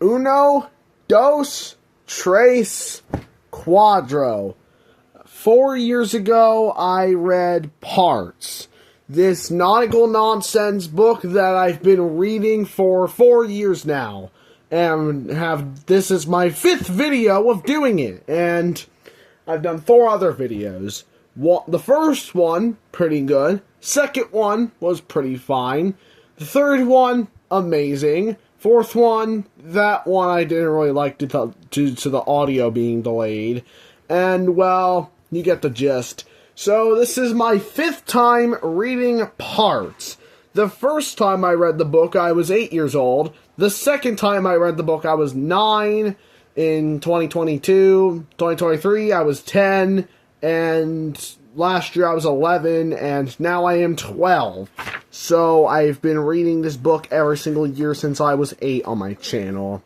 Uno, dos, tres, cuatro. 4 years ago, I read Parts. This nautical nonsense book that I've been reading for 4 years now. And this is my 5th video of doing it. And I've done 4 other videos. The first one, pretty good. Second one was pretty fine. The third one, amazing. Fourth one, that one I didn't really like due to the audio being delayed. And, well, you get the gist. So, this is my 5th time reading Parts. The first time I read the book, I was 8 years old. The second time I read the book, I was 9. In 2022, 2023, I was 10. And last year I was 11, and now I am 12. So I've been reading this book every single year since I was 8 on my channel.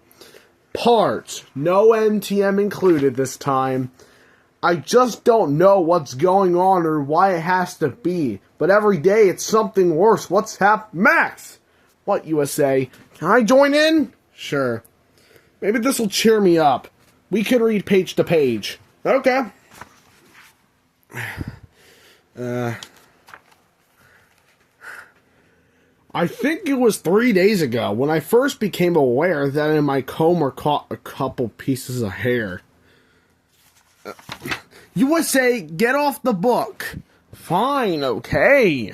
Parts. No MTM included this time. I just don't know what's going on or why it has to be. But every day it's something worse. What's Max! What, USA? Can I join in? Sure. Maybe this will cheer me up. We can read page to page. Okay. I think it was 3 days ago when I first became aware that in my comb were caught a couple pieces of hair. USA, get off the book. Fine, okay.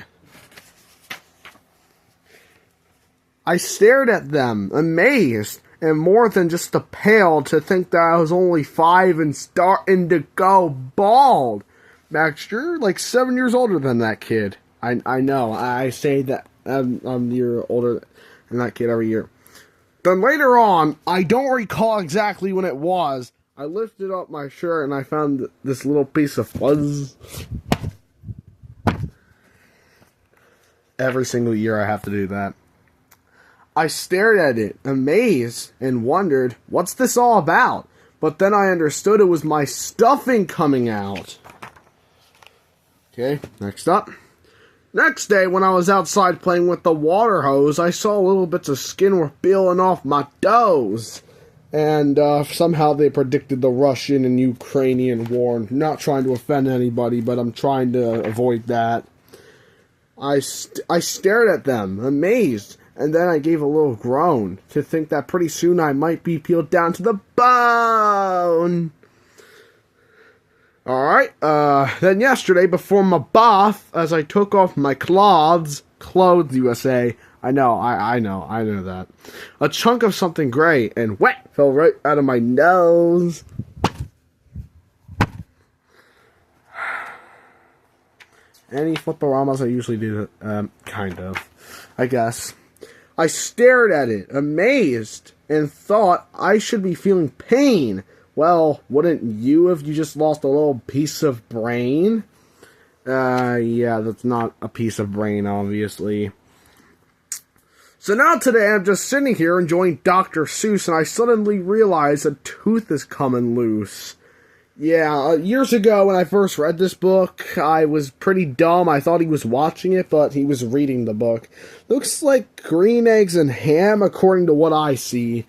I stared at them, amazed, and more than just a pale to think that I was only 5 and starting to go bald. Max, you're like 7 years older than that kid. I know. I say that I'm a year older than that kid every year. Then later on, I don't recall exactly when it was, I lifted up my shirt and I found this little piece of fuzz. Every single year I have to do that. I stared at it, amazed, and wondered, what's this all about? But then I understood it was my stuffing coming out. Okay, next up. Next day, when I was outside playing with the water hose, I saw little bits of skin were peeling off my toes. And somehow they predicted the Russian and Ukrainian war. I'm not trying to offend anybody, but I'm trying to avoid that. I stared at them, amazed, and then I gave a little groan to think that pretty soon I might be peeled down to the bone. Alright, then yesterday, before my bath, as I took off my clothes, USA, I know that. A chunk of something gray and wet fell right out of my nose. Any fliporamas I usually do, kind of, I guess. I stared at it, amazed, and thought I should be feeling pain. Well, wouldn't you if you just lost a little piece of brain? Yeah, that's not a piece of brain, obviously. So now today I'm just sitting here enjoying Dr. Seuss, and I suddenly realize a tooth is coming loose. Yeah, years ago when I first read this book, I was pretty dumb. I thought he was watching it, but he was reading the book. Looks like green eggs and ham, according to what I see.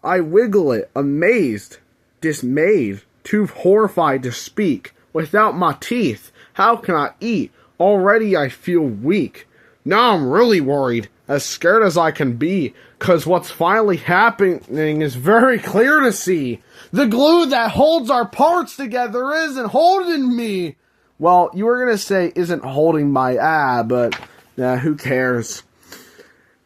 I wiggle it, amazed, dismayed, too horrified to speak. Without my teeth, how can I eat? Already I feel weak. Now I'm really worried, as scared as I can be, 'cause what's finally happening is very clear to see. The glue that holds our parts together isn't holding me. Well, you were gonna say isn't holding my but who cares?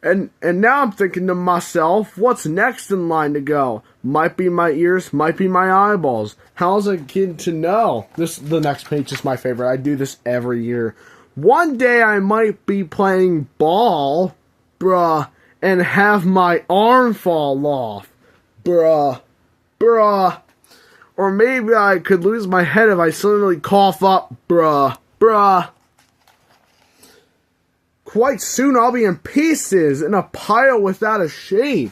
And now I'm thinking to myself, what's next in line to go? Might be my ears, might be my eyeballs. How's a kid to know? The next page is my favorite. I do this every year. One day I might be playing ball, bruh, and have my arm fall off, bruh. Or maybe I could lose my head if I suddenly cough up, bruh. Quite soon I'll be in pieces, in a pile without a shape.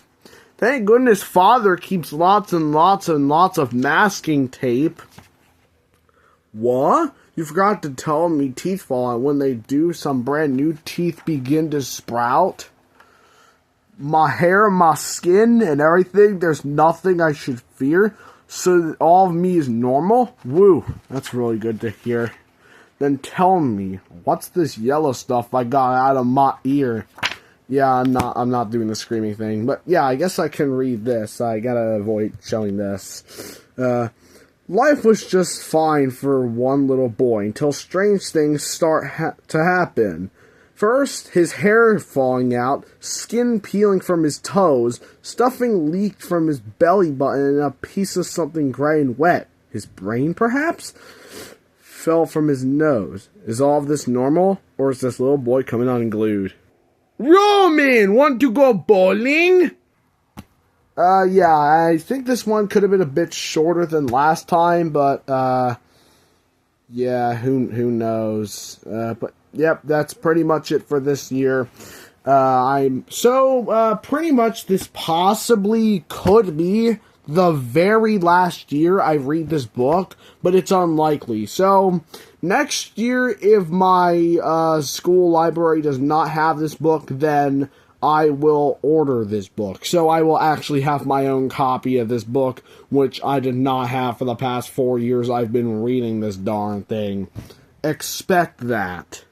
Thank goodness Father keeps lots and lots and lots of masking tape. What? You forgot to tell me teeth fall out when they do, some brand new teeth begin to sprout? my hair, my skin, and everything, there's nothing I should fear. So all of me is normal? Woo, that's really good to hear. Then tell me, what's this yellow stuff I got out of my ear? Yeah, I'm not doing the screaming thing. But yeah, I guess I can read this. I gotta avoid showing this. Life was just fine for one little boy until strange things start to happen. First, his hair falling out, skin peeling from his toes, stuffing leaked from his belly button, and a piece of something gray and wet, his brain perhaps, fell from his nose. Is all of this normal, or is this little boy coming unglued? Roman, want to go bowling? Yeah, I think this one could have been a bit shorter than last time, but, yeah, who knows. But, yep, that's pretty much it for this year. Pretty much this possibly could be the very last year I read this book, but it's unlikely. So, next year, if my, school library does not have this book, then I will order this book. So I will actually have my own copy of this book, which I did not have for the past 4 years I've been reading this darn thing. Expect that.